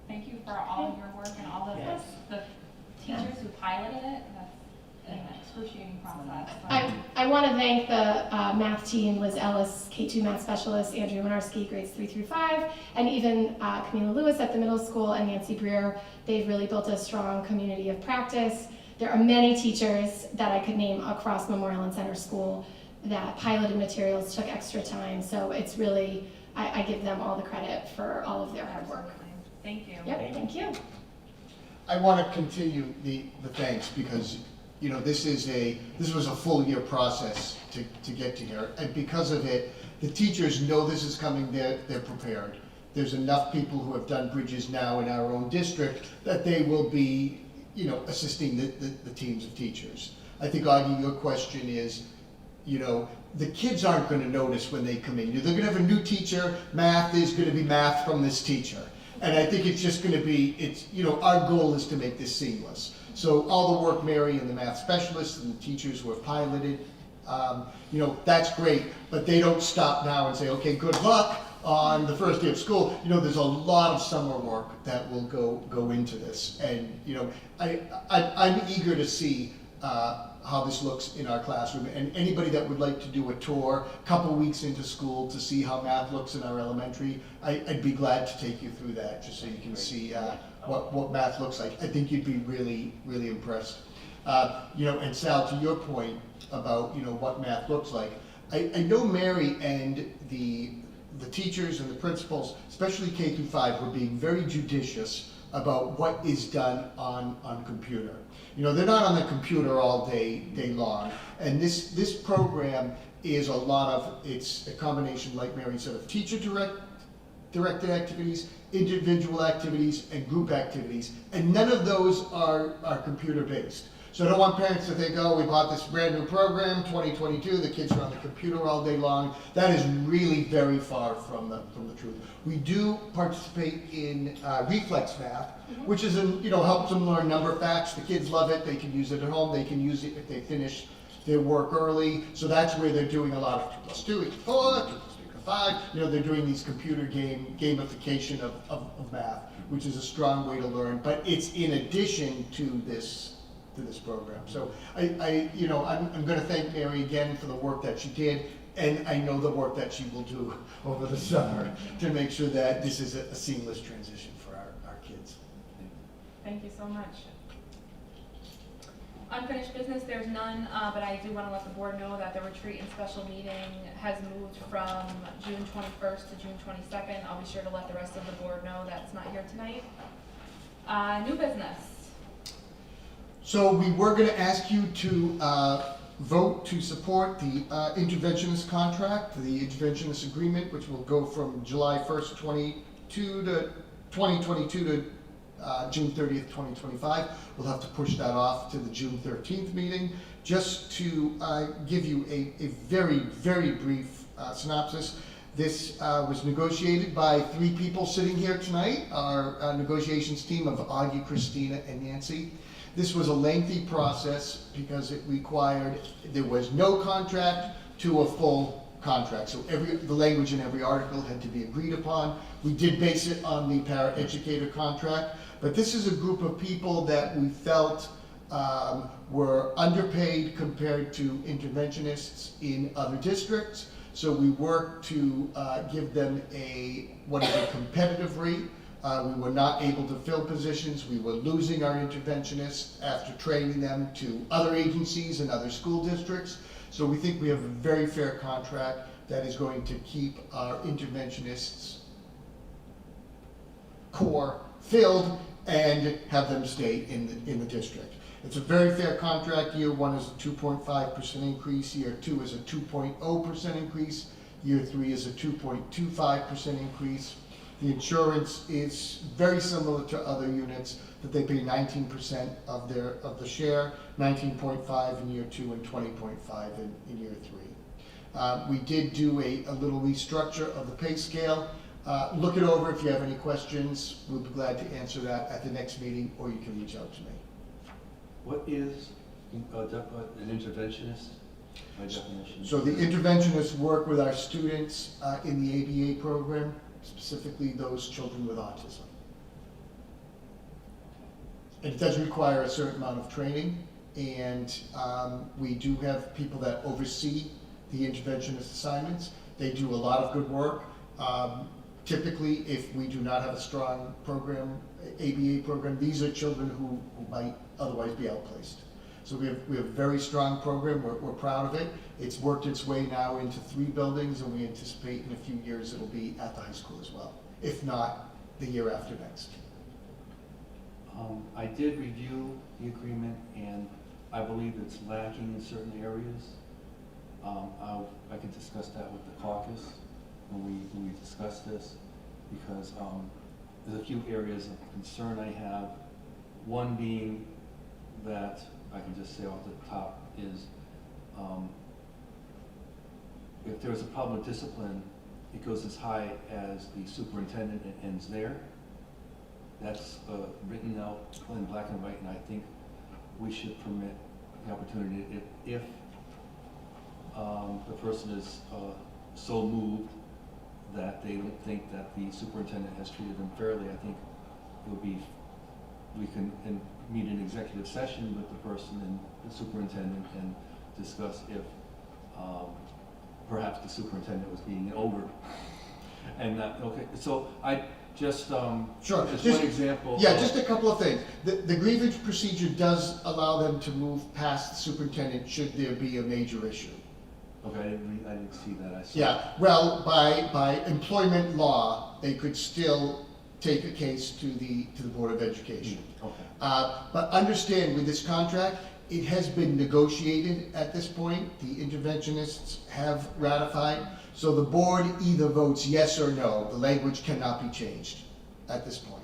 Speaker 1: Thank you for all of your work and all of the teachers who piloted it. That's an excruciating process.
Speaker 3: I want to thank the math team, Liz Ellis, K2 math specialist, Andrew Minarski, grades 3 through 5, and even Camila Lewis at the middle school, and Nancy Breer. They've really built a strong community of practice. There are many teachers that I could name across Memorial and Center School that piloted materials, took extra time, so it's really, I give them all the credit for all of their hard work.
Speaker 1: Thank you.
Speaker 3: Yep, thank you.
Speaker 4: I want to continue the thanks, because you know this was a full year process to get to here, and because of it, the teachers know this is coming. They're prepared. There's enough people who have done Bridges now in our own district that they will be, you know, assisting the teams of teachers. I think, Augie, your question is, you know, the kids aren't going to notice when they come in. They're going to have a new teacher. Math is going to be math from this teacher. And I think it's just going to be, you know, our goal is to make this seamless. So all the work Mary and the math specialists and the teachers who have piloted, you know, that's great. But they don't stop now and say, okay, good luck on the first day of school. You know, there's a lot of summer work that will go into this. And, you know, I'm eager to see how this looks in our classroom. And anybody that would like to do a tour, a couple weeks into school to see how math looks in our elementary, I'd be glad to take you through that, just so you can see what math looks like. I think you'd be really, really impressed. And Sal, to your point about, what math looks like, I know Mary and the teachers and the principals, especially K through 5, were being very judicious about what is done on computer. They're not on the computer all day long. And this program is it's a combination, like Mary said, of teacher directed activities, individual activities, and group activities. And none of those are computer based. So I don't want parents to think, oh, we bought this brand new program, 2022, the kids are on the computer all day long. That is really very far from the truth. We do participate in reflex math, which is, helps them learn number facts. The kids love it. They can use it at home. They can use it if they finish their work early. So that's where they're doing a lot of 2 plus 2 equals 4, 2 plus 2 equals 5. They're doing these computer gamification of math, which is a strong way to learn. But it's in addition to this program. So I'm going to thank Mary again for the work that she did, and I know the work that she will do over the summer to make sure that this is a seamless transition for our kids.
Speaker 1: Thank you so much. Unfinished business, there's none, but I do want to let the board know that the retreat and special meeting has moved from June 21st to June 22nd. I'll be sure to let the rest of the board know that's not here tonight. New business.
Speaker 4: So we were going to ask you to vote to support the interventionist contract, the interventionist agreement, which will go from July 1st, 2022 to June 30th, 2025. We'll have to push that off to the June 13th meeting. Just to give you a very, very brief synopsis, this was negotiated by 3 people sitting here tonight, our negotiations team of Augie, Christina, and Nancy. This was a lengthy process because it required, there was no contract to a full contract. So the language in every article had to be agreed upon. We did base it on the paraeducator contract, but this is a group of people that we felt were underpaid compared to interventionists in other districts. So we worked to give them a competitive rate. We were not able to fill positions. We were losing our interventionists after training them to other agencies and other school districts. So we think we have a very fair contract that is going to keep our interventionists core filled and have them stay in the district. It's a very fair contract. Year 1 is a 2.5% increase. Year 2 is a 2.0% increase. Year 3 is a 2.25% increase. The insurance is very similar to other units, that they pay 19% of the share, 19.5 in year 2 and 20.5 in year 3. We did do a little restructure of the pay scale. Look it over. If you have any questions, we'll be glad to answer that at the next meeting, or you can reach out to me.
Speaker 5: What is an interventionist by definition?
Speaker 4: So the interventionists work with our students in the ABA program, specifically those children with autism. It does require a certain amount of training, and we do have people that oversee the interventionist assignments. They do a lot of good work. Typically, if we do not have a strong program, ABA program, these are children who might otherwise be outplaced. So we have a very strong program. We're proud of it. It's worked its way now into 3 buildings, and we anticipate in a few years it'll be at the high school as well, if not the year after next.
Speaker 5: I did review the agreement, and I believe it's lacking in certain areas. I can discuss that with the caucus when we discuss this, because there's a few areas of concern I have. One being that I can just say off the top is if there's a problem with discipline, it goes as high as the superintendent and ends there. That's written out in black and white, and I think we should permit the opportunity if the person is so moved that they don't think that the superintendent has treated them fairly. I think it would be, we can meet an executive session with the person and the superintendent and discuss if perhaps the superintendent was being an ogre. And that, okay, so I just,
Speaker 4: Sure.
Speaker 5: just
Speaker 4: Just-
Speaker 5: one example.
Speaker 4: Yeah, just a couple of things. The grievance procedure does allow them to move past the superintendent should there be a major issue.
Speaker 5: Okay, I didn't see that, I saw.
Speaker 4: Yeah, well, by employment law, they could still take a case to the Board of Education.
Speaker 5: Okay.
Speaker 4: But understand, with this contract, it has been negotiated at this point. The interventionists have ratified. So the board either votes yes or no. The language cannot be changed at this point.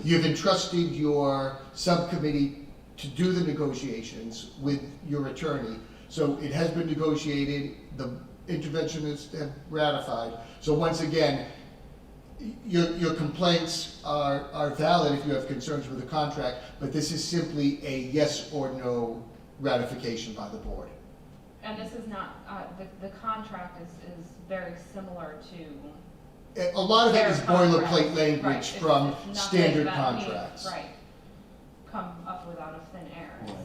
Speaker 4: You've entrusted your subcommittee to do the negotiations with your attorney. So it has been negotiated, the interventionists have ratified. So once again, your complaints are valid if you have concerns with the contract, but this is simply a yes or no ratification by the board.
Speaker 1: And this is not, the contract is very similar to.
Speaker 4: A lot of it is
Speaker 1: their contract.
Speaker 4: boilerplate
Speaker 1: Right,
Speaker 4: language
Speaker 1: it's
Speaker 4: from
Speaker 1: nothing
Speaker 4: standard
Speaker 1: that we-
Speaker 4: contracts.
Speaker 1: Right, come up with out of thin air.
Speaker 5: Right,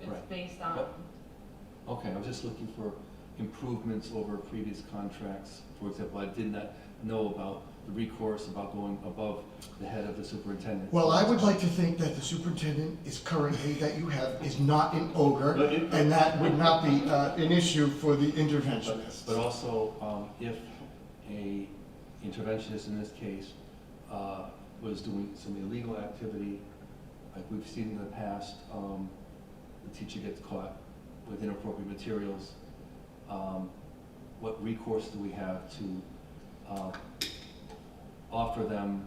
Speaker 1: It's
Speaker 5: right.
Speaker 1: based on,
Speaker 5: But- Okay, I was just looking for improvements over previous contracts. For example, I did not know about the recourse, about going above the head of the superintendent.
Speaker 4: Well, I would like to think that the superintendent is currently, that you have, is not an ogre,
Speaker 5: But it-
Speaker 4: and that would not be an issue for the interventionists.
Speaker 5: But also, if a interventionist in this case was doing some illegal activity, like we've seen in the past, the teacher gets caught with inappropriate materials, what recourse do we have to offer them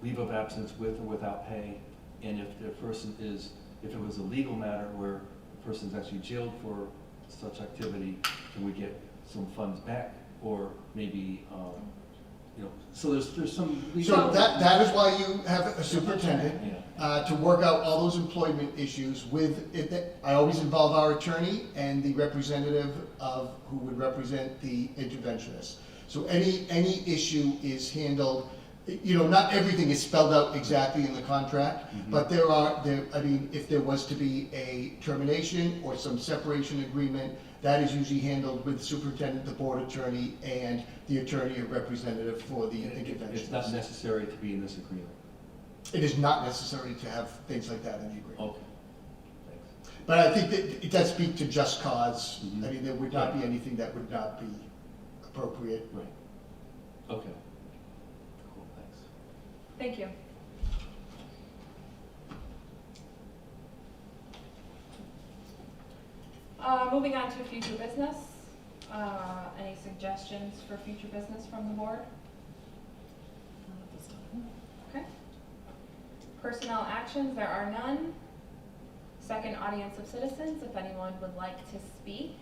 Speaker 5: leave of absence with or without pay? And if the person is, if it was a legal matter where the person is actually jailed for such activity, can we get some funds back? Or maybe, so there's some legal.
Speaker 4: So that is why you have a superintendent,
Speaker 5: Yeah.
Speaker 4: to work out all those employment issues with it. I always involve our attorney and the representative of, who would represent the interventionist. So any issue is handled, not everything is spelled out exactly in the contract, but if there was to be a termination or some separation agreement, that is usually handled with the superintendent, the board attorney, and the attorney or representative for the interventionist.
Speaker 5: It's not necessary to be in this agreement.
Speaker 4: It is not necessary to have things like that in the agreement.
Speaker 5: Okay, thanks.
Speaker 4: But I think that it does speak to just cause.
Speaker 5: Mhm.
Speaker 4: I mean, there would not be anything that would not be appropriate.
Speaker 5: Right. Okay. Cool, thanks.
Speaker 1: thank you. Moving on to future business. Any suggestions for future business from the board? Okay. Personnel actions, there are none. Second, audience of citizens, if anyone would like to speak.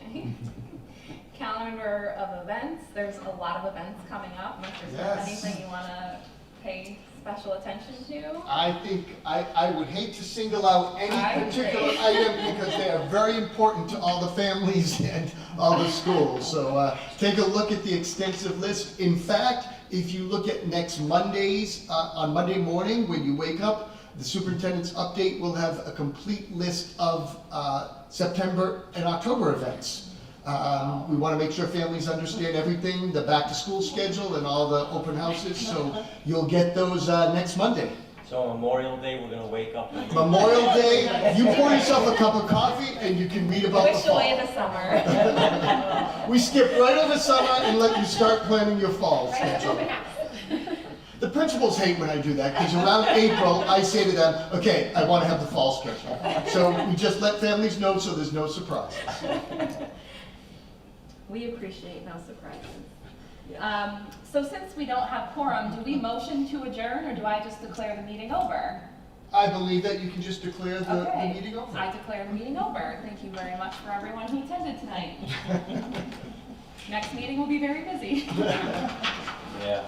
Speaker 1: Okay. Calendar of events, there's a lot of events coming up. Unless there's
Speaker 4: Yes.
Speaker 1: anything you want to pay special attention to.
Speaker 4: I think, I would hate to single out
Speaker 1: I
Speaker 4: any particular
Speaker 1: agree.
Speaker 4: item because they are very important to all the families and all the schools. So take a look at the extensive list. In fact, if you look at next Mondays, on Monday morning when you wake up, the superintendent's update will have a complete list of September and October events. We want to make sure families understand everything, the back-to-school schedule and all the open houses, so you'll get those next Monday.
Speaker 10: So on Memorial Day, we're gonna wake up and.
Speaker 4: Memorial Day, you pour yourself a cup of coffee and you can read about the
Speaker 1: Wish away
Speaker 4: fall.
Speaker 1: the summer.
Speaker 4: We skip right over summer and let you start planning your fall schedule. The principals hate when I do that, because around April, I say to them, okay, I want to have the fall schedule. So we just let families know so there's no surprises.
Speaker 1: We appreciate no surprises. So since we don't have quorum, do we motion to adjourn or do I just declare the meeting over?
Speaker 4: I believe that you can just declare the
Speaker 1: Okay.
Speaker 4: meeting over.
Speaker 1: I declare the meeting over. Thank you very much for everyone who attended tonight. Next meeting will be very busy.
Speaker 10: Yeah.